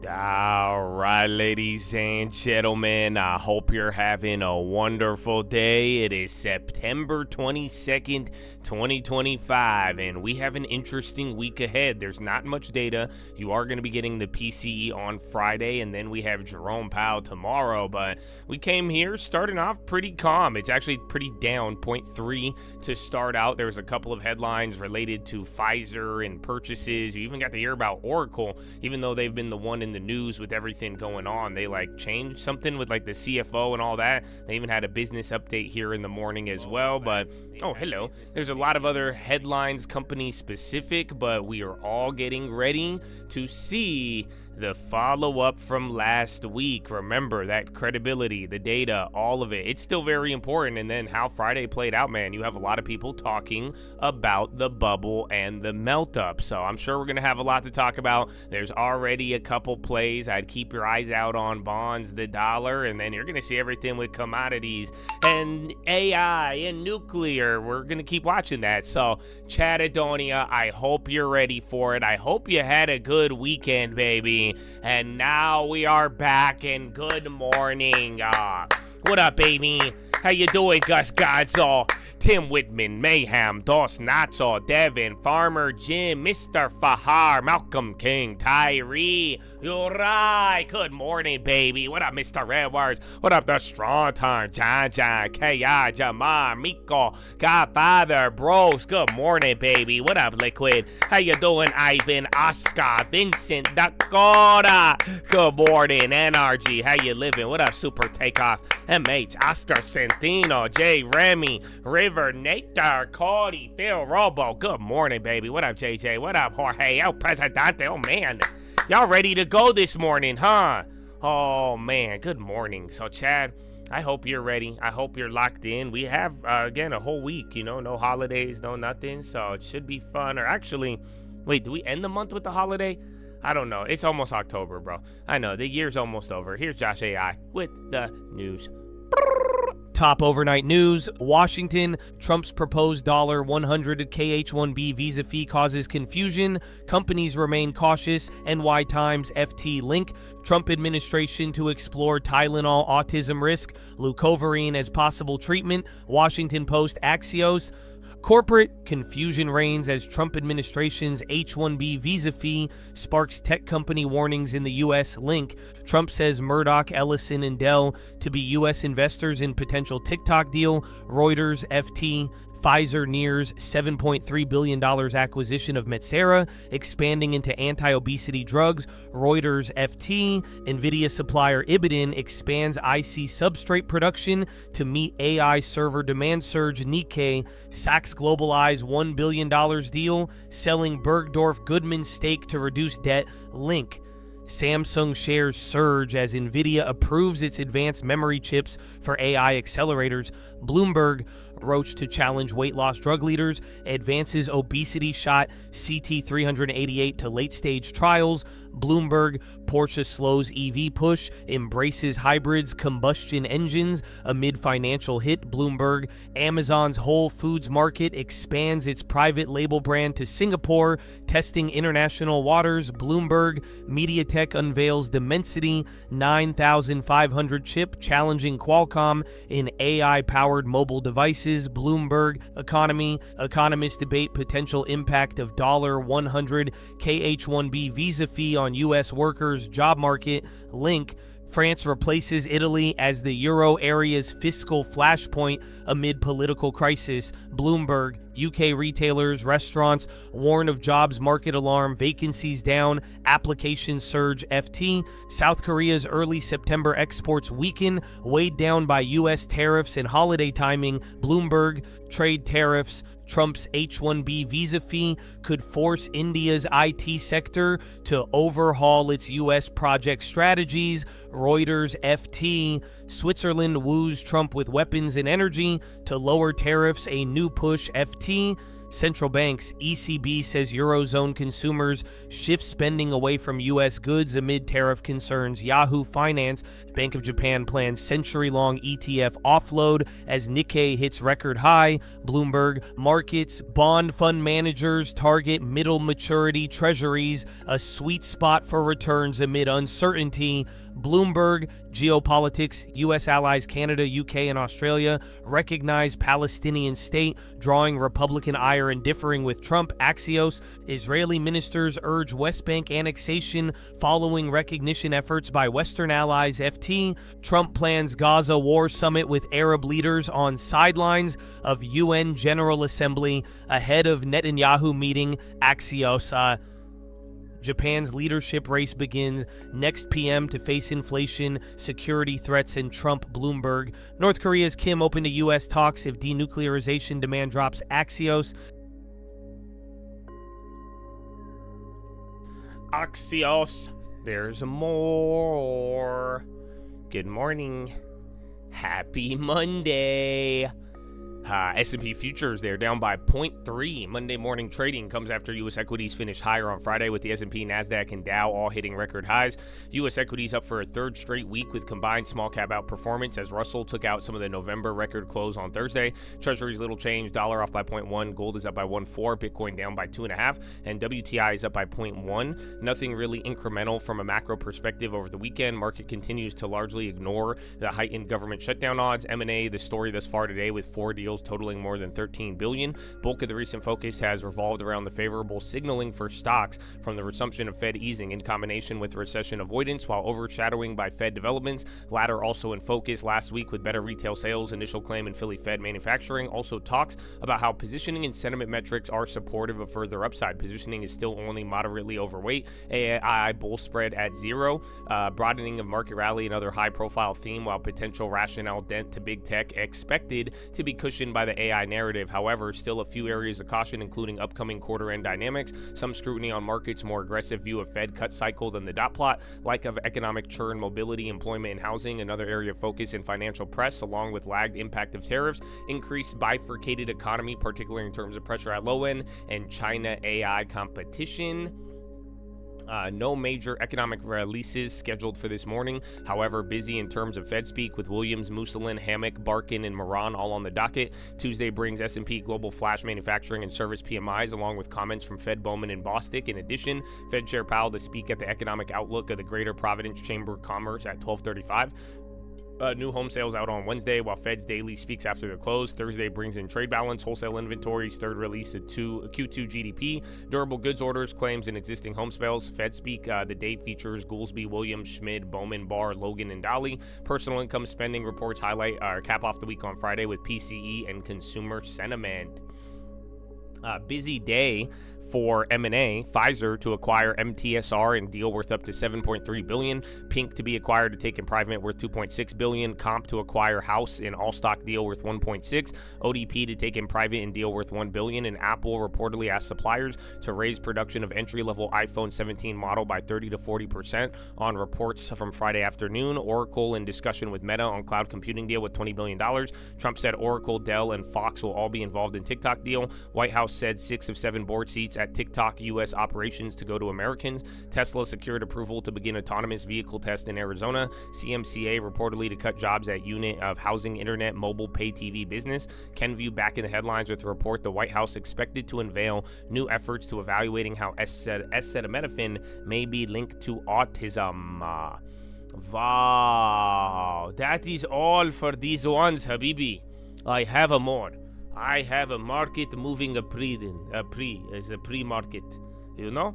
All right, ladies and gentlemen, I hope you're having a wonderful day. It is September 22nd, 2025, and we have an interesting week ahead. There's not much data. You are going to be getting the PCE on Friday, and then we have Jerome Powell tomorrow, but we came here starting off pretty calm. It's actually pretty down, 0.3 to start out. There was a couple of headlines related to Pfizer and purchases. You even got to hear about Oracle, even though they've been the one in the news with everything going on. They changed something with the CFO and all that. They even had a business update here in the morning as well. But hello, there's a lot of other headlines company specific, but we are all getting ready to see the follow-up from last week. Remember that credibility, the data, all of it. It's still very important. And then how Friday played out, man, you have a lot of people talking about the bubble and the melt-up. So I'm sure we're going to have a lot to talk about. There's already a couple plays. I'd keep your eyes out on bonds, the dollar, and then you're going to see everything with commodities and AI and nuclear. We're going to keep watching that. So Chad Adonia, I hope you're ready for it. I hope you had a good weekend, baby. And now we are back, and good morning. What up, baby? How you doing, Gus Godzo, Tim Whitman, Mayhem, Dos Nacho, Devin, Farmer Jim, Mr. Fahar, Malcolm King, Tyree, Uri. Good morning, baby. What up, Mr. Edwards? What up, the Strong Turn, John, K.I., Jamar, Miko, Godfather, Bros. Good morning, baby. What up, Liquid? How you doing, Ivan, Oscar, Vincent, Dakota? Good morning, NRG. How you living? What up, Super Takeoff, MH, Oscar Centino, J. Remy, River, Nater, Cody, Phil, Robo. Good morning, baby. What up, JJ? What up, Jorge? El Presidente. Oh, man. Y'all ready to go this morning, huh? Oh, man. Good morning. So, Chad, I hope you're ready. I hope you're locked in. We have, again, a whole week, no holidays, no nothing. So it should be fun. Or actually, wait, do we end the month with the holiday? I don't know. It's almost October, bro. I know. The year's almost over. Here's Josh AI with the news. Top overnight news. Washington, Trump's proposed $100 KH-1B visa fee causes confusion. Companies remain cautious. NY Times FT link. Trump administration to explore Tylenol autism risk. Leucovorin as possible treatment. Washington Post Axios. Corporate confusion reigns as Trump administration's H-1B visa fee sparks tech company warnings in the U.S. link. Trump says Murdoch, Ellison, and Dell to be U.S. investors in potential TikTok deal. Reuters, FT. Pfizer nears $7.3 billion acquisition of Metsera, expanding into anti-obesity drugs. Reuters FT. NVIDIA supplier Ibidin expands IC substrate production to meet AI server demand surge. Nikkei. Sachs Global Eyes $1 billion deal, selling Bergdorf Goodman stake to reduce debt. Link. Samsung shares surge as NVIDIA approves its advanced memory chips for AI accelerators. Bloomberg, Roche to challenge weight loss drug leaders, advances obesity shot CT388 to late-stage trials. Bloomberg, Porsche slows EV push, embraces hybrids, combustion engines amid financial hit. Bloomberg, Amazon's Whole Foods Market expands its private label brand to Singapore, testing international waters. Bloomberg, MediaTek unveils Dimensity 9500 chip, challenging Qualcomm in AI-powered mobile devices. Bloomberg, Economy, economists debate potential impact of $100 KH-1B visa fee on U.S. workers' job market. Link. France replaces Italy as the euro area's fiscal flashpoint amid political crisis. Bloomberg. UK retailers, restaurants warn of jobs market alarm, vacancies down, applications surge. FT. South Korea's early September exports weaken, weighed down by U.S. tariffs and holiday timing. Bloomberg. Trade tariffs. Trump's H-1B visa fee could force India's IT sector to overhaul its U.S. project strategies. Reuters FT. Switzerland woos Trump with weapons and energy to lower tariffs, a new push. FT. Central banks, ECB says Eurozone consumers shift spending away from U.S. goods amid tariff concerns. Yahoo Finance, Bank of Japan plans century-long ETF offload as Nikkei hits record high. Bloomberg markets, bond fund managers target middle maturity treasuries, a sweet spot for returns amid uncertainty. Bloomberg, geopolitics, U.S. allies Canada, UK, and Australia recognize Palestinian state, drawing Republican ire and differing with Trump. Axios, Israeli ministers urge West Bank annexation following recognition efforts by Western allies. FT, Trump plans Gaza war summit with Arab leaders on sidelines of UN General Assembly ahead of Netanyahu meeting. Axios, Japan's leadership race begins. Next PM to face inflation, security threats, and Trump. Bloomberg. North Korea's Kim open to U.S. talks if denuclearization demand drops. Axios. Axios, there's more. Good morning. Happy Monday. S&P futures, they're down by 0.3. Monday morning trading comes after U.S. equities finished higher on Friday with the S&P, NASDAQ, and Dow all hitting record highs. U.S. equities up for a third straight week with combined small cap outperformance as Russell took out some of the November record close on Thursday. Treasuries little change, dollar off by 0.1, gold is up by 1.4, Bitcoin down by 2.5, and WTI is up by 0.1. Nothing really incremental from a macro perspective over the weekend. Market continues to largely ignore the heightened government shutdown odds. M&A, the story thus far today with 4 deals totaling more than $13 billion. Bulk of the recent focus has revolved around the favorable signaling for stocks from the resumption of Fed easing in combination with recession avoidance, while overshadowing by Fed developments. Latter also in focus last week with better retail sales, initial claim in Philly Fed manufacturing. Also talks about how positioning and sentiment metrics are supportive of further upside. Positioning is still only moderately overweight. AI bull spread at 0. Broadening of market rally, another high-profile theme, while potential rationale dent to big tech expected to be cushioned by the AI narrative. However, still a few areas of caution, including upcoming quarter-end dynamics, some scrutiny on markets, more aggressive view of Fed cut cycle than the dot plot, like of economic churn, mobility, employment, and housing. Another area of focus in financial press, along with lagged impact of tariffs, increased bifurcated economy, particularly in terms of pressure at low end, and China AI competition. No major economic releases scheduled for this morning. However, busy in terms of Fed speak with Williams, Musalin, Hammock, Barkin, and Moran all on the docket. Tuesday brings S&P Global Flash Manufacturing and Service PMIs, along with comments from Fed Bowman and Bostic. In addition, Fed Chair Powell to speak at the economic outlook of the Greater Providence Chamber of Commerce at 12:35. New home sales out on Wednesday, while Fed's daily speaks after the close. Thursday brings in trade balance, wholesale inventories, third release of Q2 GDP, durable goods orders, claims, and existing home spells. Fed speak, the day features Goolsby, Williams, Schmid, Bowman, Barr, Logan, and Dolly. Personal income spending reports highlight cap off the week on Friday with PCE and consumer sentiment. Busy day for M&A. Pfizer to acquire MTSR in deal worth up to $7.3 billion. Pink to be acquired to take in private worth $2.6 billion. Comp to acquire House in all-stock deal worth $1.6. ODP to take in private in deal worth $1 billion. And Apple reportedly asked suppliers to raise production of entry-level iPhone 17 model by 30 to 40% on reports from Friday afternoon. Oracle in discussion with Meta on cloud computing deal with $20 billion. Trump said Oracle, Dell, and Fox will all be involved in TikTok deal. White House said 6 of 7 board seats at TikTok U.S. operations to go to Americans. Tesla secured approval to begin autonomous vehicle test in Arizona. CMCA reportedly to cut jobs at unit of housing, internet, mobile, pay TV business. Kenvue back in the headlines with a report the White House expected to unveil new efforts to evaluating how acetaminophen may be linked to autism. Wow, that is all for these ones, Habibi. I have a more. I have a market moving a pre-market, you know?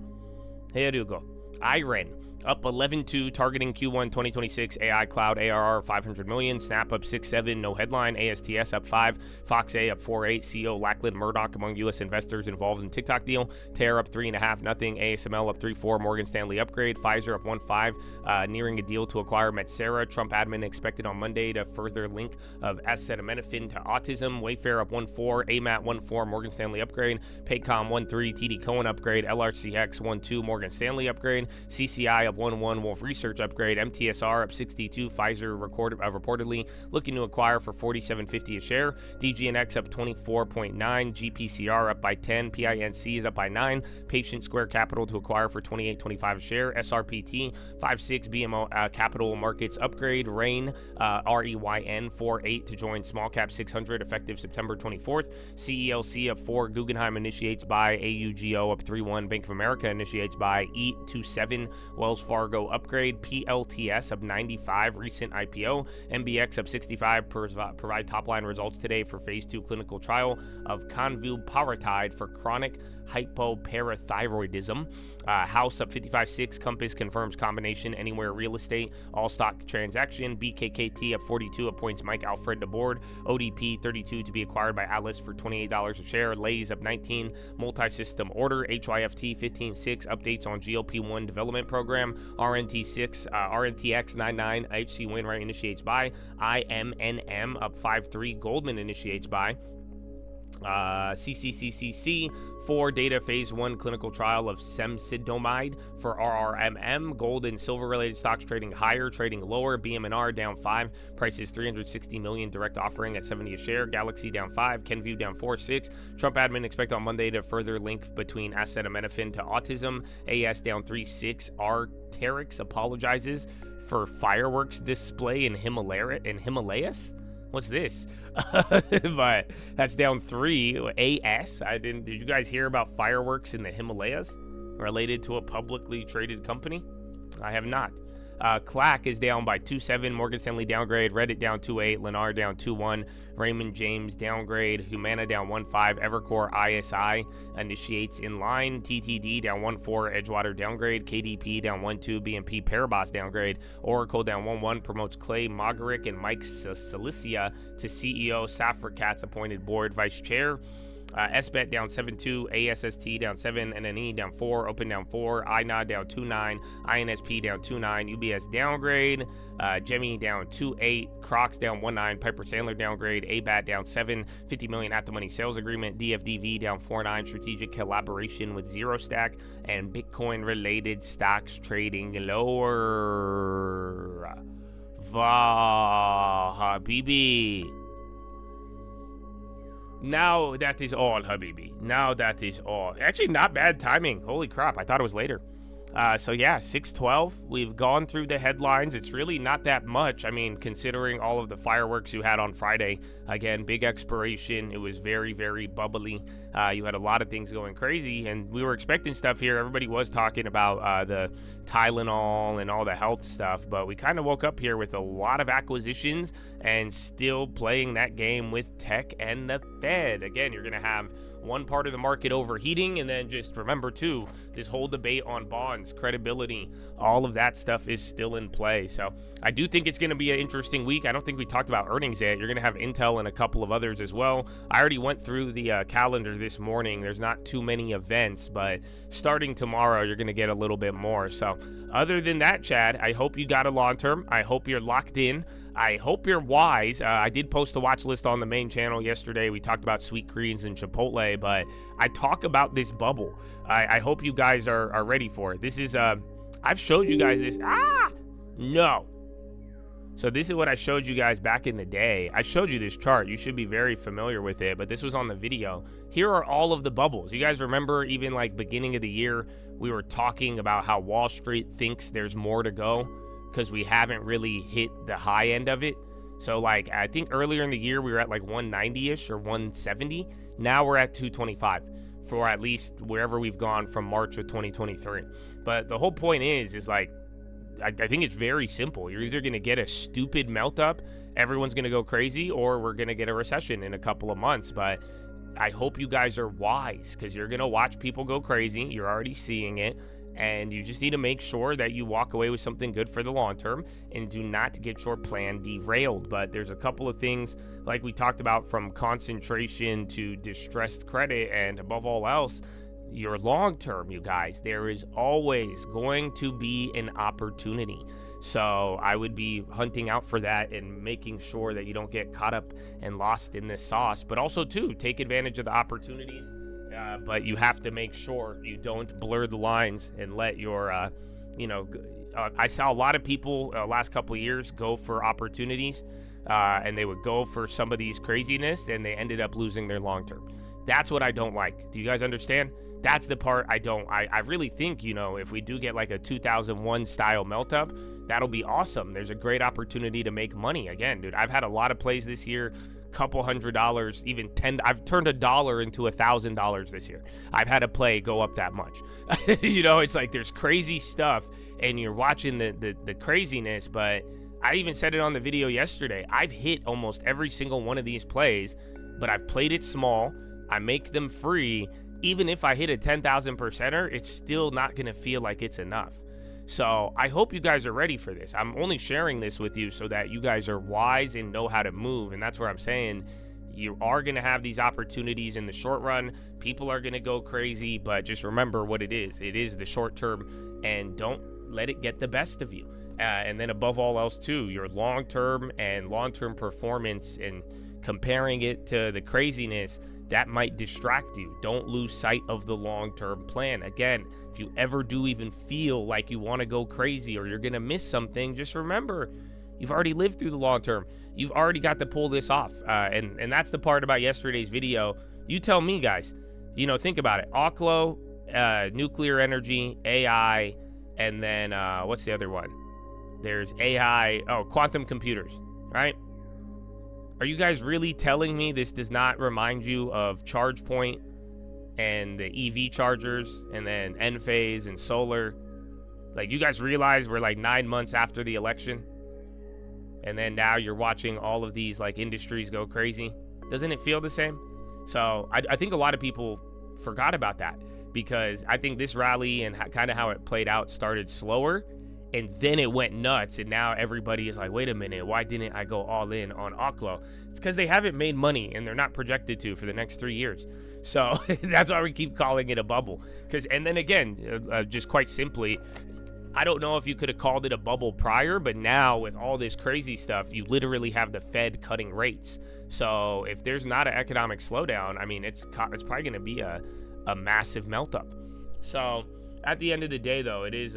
Here you go. Iran up 11.2, targeting Q1 2026 AI cloud ARR 500 million. Snap up 6.7, no headline. ASTS up 5. Fox A up 4.8. CEO Lachlan Murdoch among U.S. investors involved in TikTok deal. Terra up 3.5, nothing. ASML up 3.4. Morgan Stanley upgrade. Pfizer up 1.5, nearing a deal to acquire Metsera. Trump admin expected on Monday to further link of acetaminophen to autism. Wayfair up 1.4. AMAT 1.4. Morgan Stanley upgrade. Paycom 1.3. TD Cohen upgrade. LRCX 1.2. Morgan Stanley upgrade. CCI up up 1-1. Wolf Research upgrade. MTSR up 62. Pfizer reportedly looking to acquire for $47.50 a share. DGNX up 24.9. GPCR up by 10. PINC is up by 9. Patient Square Capital to acquire for $28.25 a share. SRPT 5.6. BMO Capital Markets upgrade. RAIN REYN 4.8 to join Small Cap 600 effective September 24th. CELC up 4. Guggenheim initiates buy. AUGO up 3.1. Bank of America initiates buy. E27. Wells Fargo upgrade. PLTS up 95. Recent IPO. MBX up 65. Provide top line results today for phase 2 clinical trial of convuparatide for chronic hypoparathyroidism. House up 55.6. Compass confirms combination anywhere real estate all stock transaction. BKKT up 42 appoints Mike Alfred to board. ODP 32 to be acquired by Atlas for $28 a share. Lays up 19. Multi-system order. HYFT 15.6 updates on GLP-1 development program. RNTX 99 HC Wainwright initiates buy. IMNM up 5.3. Goldman initiates buy. CCCCC 4 data phase 1 clinical trial of semsidomide for RRMM. Gold and silver related stocks trading higher, trading lower. BM&R down 5. Prices $360 million direct offering at 70 a share. Galaxy down 5. Kenvue down 4.6. Trump admin expect on Monday to further link between acetaminophen to autism. AS down 3.6. Arterix apologizes for fireworks display in Himalayas. What's this? But that's down 3. AS. Did you guys hear about fireworks in the Himalayas related to a publicly traded company? I have not. Clack is down by 2.7. Morgan Stanley downgrade. Reddit down 2.8. Lennar down 2.1. Raymond James downgrade. Humana down 1.5. Evercore ISI initiates in line. TTD down 1.4. Edgewater downgrade. KDP down 1.2. BNP Paribas downgrade. Oracle down 1.1. Promotes Clay Mogerick and Mike Cilicia to CEO. Safra Katz appointed board vice chair. SBET down 7.2, ASST down 7, NNE down 4, Open down 4, INOD down 2.9, INSP down 2.9, UBS downgrade, Gemmy down 2.8, Crocs down 1.9, Piper Sandler downgrade, ABAT down 7, 50 million at the money sales agreement, DFDV down 4.9, strategic collaboration with Zero Stack, and Bitcoin related stocks trading lower. Habibi. Now that is all, Habibi. Now that is all. Actually, not bad timing. Holy crap, I thought it was later. So yeah, 6:12. We've gone through the headlines. It's really not that much. I mean, considering all of the fireworks you had on Friday. Again, big expiration. It was very, very bubbly. You had a lot of things going crazy, and we were expecting stuff here. Everybody was talking about the Tylenol and all the health stuff, but we kind of woke up here with a lot of acquisitions and still playing that game with tech and the Fed. Again, you're going to have one part of the market overheating, and then just remember too, this whole debate on bonds, credibility, all of that stuff is still in play. So I do think it's going to be an interesting week. I don't think we talked about earnings yet. You're going to have Intel and a couple of others as well. I already went through the calendar this morning. There's not too many events, but starting tomorrow, you're going to get a little bit more. So other than that, Chad, I hope you got a long term. I hope you're locked in. I hope you're wise. I did post a watch list on the main channel yesterday. We talked about Sweet Greens and Chipotle, but I talk about this bubble. I hope you guys are ready for it. This is, I've showed you guys this. No. So this is what I showed you guys back in the day. I showed you this chart. You should be very familiar with it, but this was on the video. Here are all of the bubbles. You guys remember even like beginning of the year, we were talking about how Wall Street thinks there's more to go, because we haven't really hit the high end of it. So like, I think earlier in the year, we were at like 190-ish or 170. Now we're at 225 for at least wherever we've gone from March of 2023. But the whole point is like, I think it's very simple. You're either going to get a stupid melt up, everyone's going to go crazy, or we're going to get a recession in a couple of months. But I hope you guys are wise, because you're going to watch people go crazy. You're already seeing it. And you just need to make sure that you walk away with something good for the long term and do not get your plan derailed. But there's a couple of things like we talked about, from concentration to distressed credit, and above all else, your long term, you guys. There is always going to be an opportunity. So I would be hunting out for that and making sure that you don't get caught up and lost in this sauce, but also too, take advantage of the opportunities. But you have to make sure you don't blur the lines and let your, I saw a lot of people last couple of years go for opportunities, and they would go for some of these craziness, and they ended up losing their long term. That's what I don't like. Do you guys understand? That's the part I don't. I really think, if we do get like a 2001 style melt up, that'll be awesome. There's a great opportunity to make money. Again, dude, I've had a lot of plays this year, couple $100, even 10. I've turned $1 into $1,000 this year. I've had a play go up that much. It's like there's crazy stuff, and you're watching the craziness. But I even said it on the video yesterday. I've hit almost every single one of these plays, but I've played it small. I make them free. Even if I hit a 10,000 percenter, it's still not going to feel like it's enough. So I hope you guys are ready for this. I'm only sharing this with you so that you guys are wise and know how to move. And that's where I'm saying you are going to have these opportunities in the short run. People are going to go crazy, but just remember what it is. It is the short term, and don't let it get the best of you. And then above all else too, your long-term performance, and comparing it to the craziness, that might distract you. Don't lose sight of the long-term plan. Again, if you ever do even feel like you want to go crazy or you're going to miss something, just remember, you've already lived through the long term. You've already got to pull this off. And that's the part about yesterday's video. You tell me, guys. Think about it. Oklo, nuclear energy, AI, and then what's the other one? There's AI, quantum computers, right? Are you guys really telling me this does not remind you of ChargePoint and the EV chargers, and then Enphase and solar? Like, you guys realize we're like 9 months after the election, and then now you're watching all of these like industries go crazy? Doesn't it feel the same? So I think a lot of people forgot about that, because I think this rally and kind of how it played out started slower, and then it went nuts, and now everybody is like, wait a minute, why didn't I go all in on Oklo? It's because they haven't made money, and they're not projected to for the next 3 years. So that's why we keep calling it a bubble. And then again, just quite simply, I don't know if you could have called it a bubble prior, but now with all this crazy stuff, you literally have the Fed cutting rates. So if there's not an economic slowdown, I mean, it's probably going to be a massive melt up. So at the end of the day, though, it is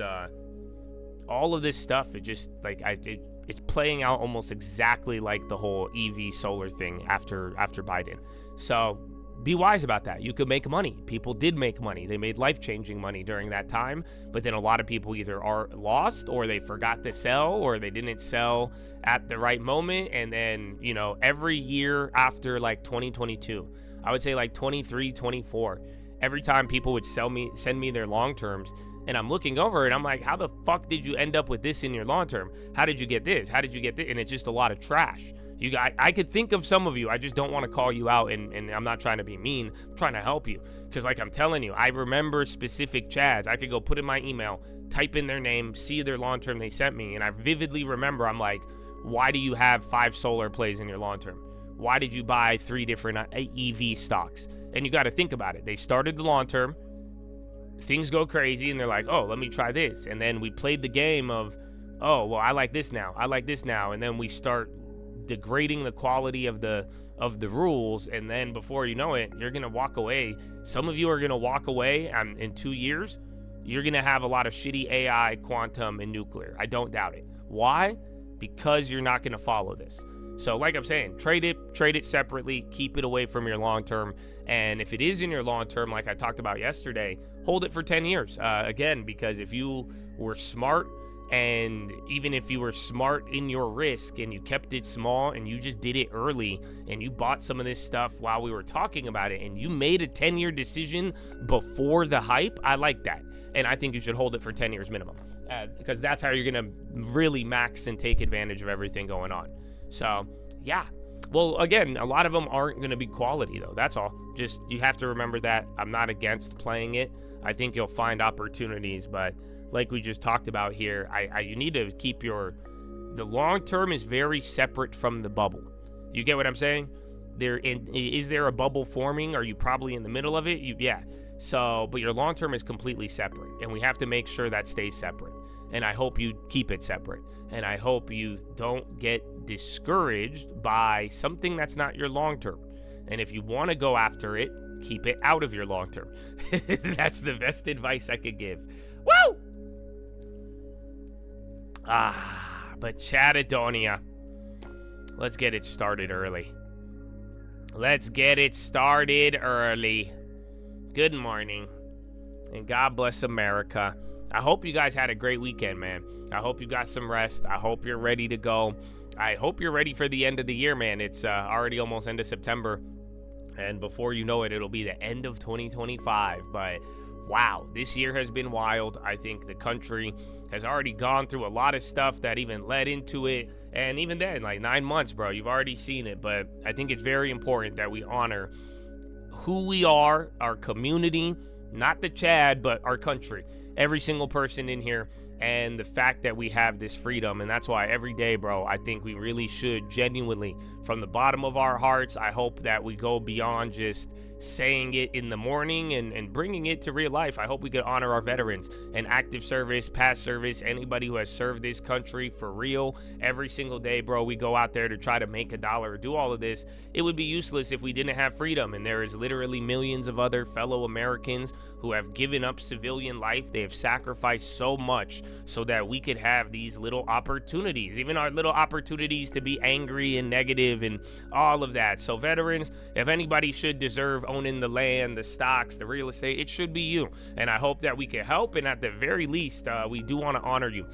all of this stuff. It just like it's playing out almost exactly like the whole EV solar thing after Biden. So be wise about that. You could make money. People did make money. They made life-changing money during that time, but then a lot of people either are lost, or they forgot to sell, or they didn't sell at the right moment. And then, every year after like 2022, I would say like 23, 24, every time people would send me their long terms, and I'm looking over it, I'm like, how the fuck did you end up with this in your long term? How did you get this? How did you get this? And it's just a lot of trash. I could think of some of you. I just don't want to call you out, and I'm not trying to be mean. I'm trying to help you, because like I'm telling you, I remember specific chads. I could go put in my email, type in their name, see their long term they sent me, and I vividly remember, I'm like, why do you have 5 solar plays in your long term? Why did you buy 3 different EV stocks? And you got to think about it. They started the long term, things go crazy, and they're like, oh, let me try this. And then we played the game of, oh, well, I like this now, and then we start degrading the quality of the rules, and then before you know it, you're gonna walk away. Some of you are gonna walk away, in 2 years you're gonna have a lot of shitty AI, quantum, and nuclear. I don't doubt it. Why? Because you're not gonna follow this. So like I'm saying, trade it separately, keep it away from your long term. And if it is in your long term, like I talked about yesterday, hold it for 10 years. Again, because if you were smart, and even if you were smart in your risk and you kept it small and you just did it early, and you bought some of this stuff while we were talking about it, and you made a 10-year decision before the hype, I like that. And I think you should hold it for 10 years minimum, because that's how you're going to really max and take advantage of everything going on. So, yeah. Well, again, a lot of them aren't going to be quality, though. That's all. Just, you have to remember that. I'm not against playing it. I think you'll find opportunities, but like we just talked about here, you need to keep the long term is very separate from the bubble. You get what I'm saying? Is there a bubble forming? Are you probably in the middle of it? Yeah. So, but your long term is completely separate, and we have to make sure that stays separate. And I hope you keep it separate. And I hope you don't get discouraged by something that's not your long term. And if you want to go after it, keep it out of your long term. That's the best advice I could give. Woo! But Chatadonia, let's get it started early. Good morning, and God bless America. I hope you guys had a great weekend, man. I hope you got some rest. I hope you're ready to go. I hope you're ready for the end of the year, man. It's already almost end of September, and before you know it, it'll be the end of 2025. But wow, this year has been wild. I think the country has already gone through a lot of stuff that even led into it. And even then, like 9 months, bro, you've already seen it. But I think it's very important that we honor who we are, our community, not the Chad, but our country. Every single person in here, and the fact that we have this freedom. And that's why every day, bro, I think we really should genuinely, from the bottom of our hearts, I hope that we go beyond just saying it in the morning and bringing it to real life. I hope we could honor our veterans and active service, past service, anybody who has served this country for real. Every single day, bro, we go out there to try to make a dollar or do all of this. It would be useless if we didn't have freedom. And there is literally millions of other fellow Americans who have given up civilian life. They have sacrificed so much so that we could have these little opportunities, even our little opportunities to be angry and negative and all of that. So veterans, if anybody should deserve owning the land, the stocks, the real estate, it should be you. And I hope that we can help, and at the very least, we do want to honor you.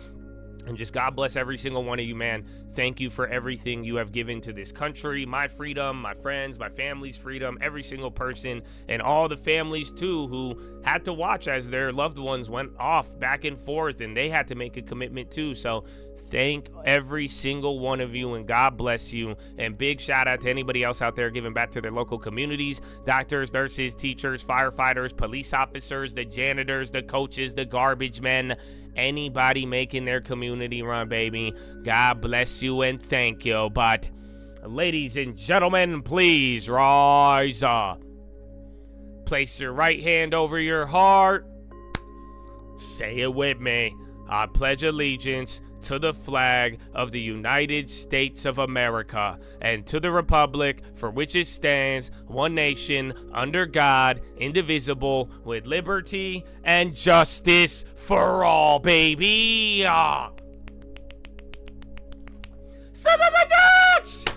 And just God bless every single one of you, man. Thank you for everything you have given to this country, my freedom, my friends, my family's freedom, every single person, and all the families too who had to watch as their loved ones went off back and forth, and they had to make a commitment too. So thank every single one of you, and God bless you. And big shout out to anybody else out there giving back to their local communities: doctors, nurses, teachers, firefighters, police officers, the janitors, the coaches, the garbage men, anybody making their community run, baby. God bless you and thank you. But ladies and gentlemen, please rise up. Place your right hand over your heart. Say it with me. I pledge allegiance to the flag of the United States of America and to the republic for which it stands, one nation, under God, indivisible, with liberty and justice for all, baby. Son of a bitch!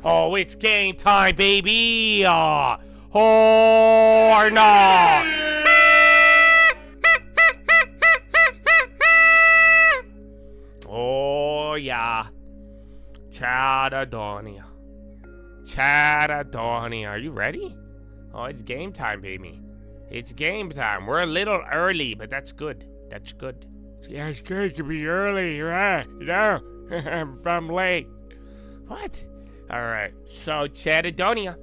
Oh, it's game time, baby. Or not. Oh, yeah. Chatadonia. Are you ready? Oh, it's game time, baby. It's game time. We're a little early, but that's good. That's good. Yeah, it's good to be early, right? No, I'm late. What? All right. So, Chatadonia,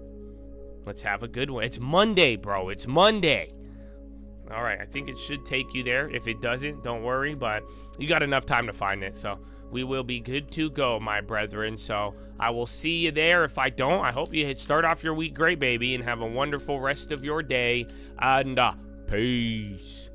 let's have a good one. It's Monday, bro. It's Monday. All right, I think it should take you there. If it doesn't, don't worry, but you got enough time to find it, so we will be good to go, my brethren. So I will see you there. If I don't, I hope you start off your week great, baby, and have a wonderful rest of your day, and peace.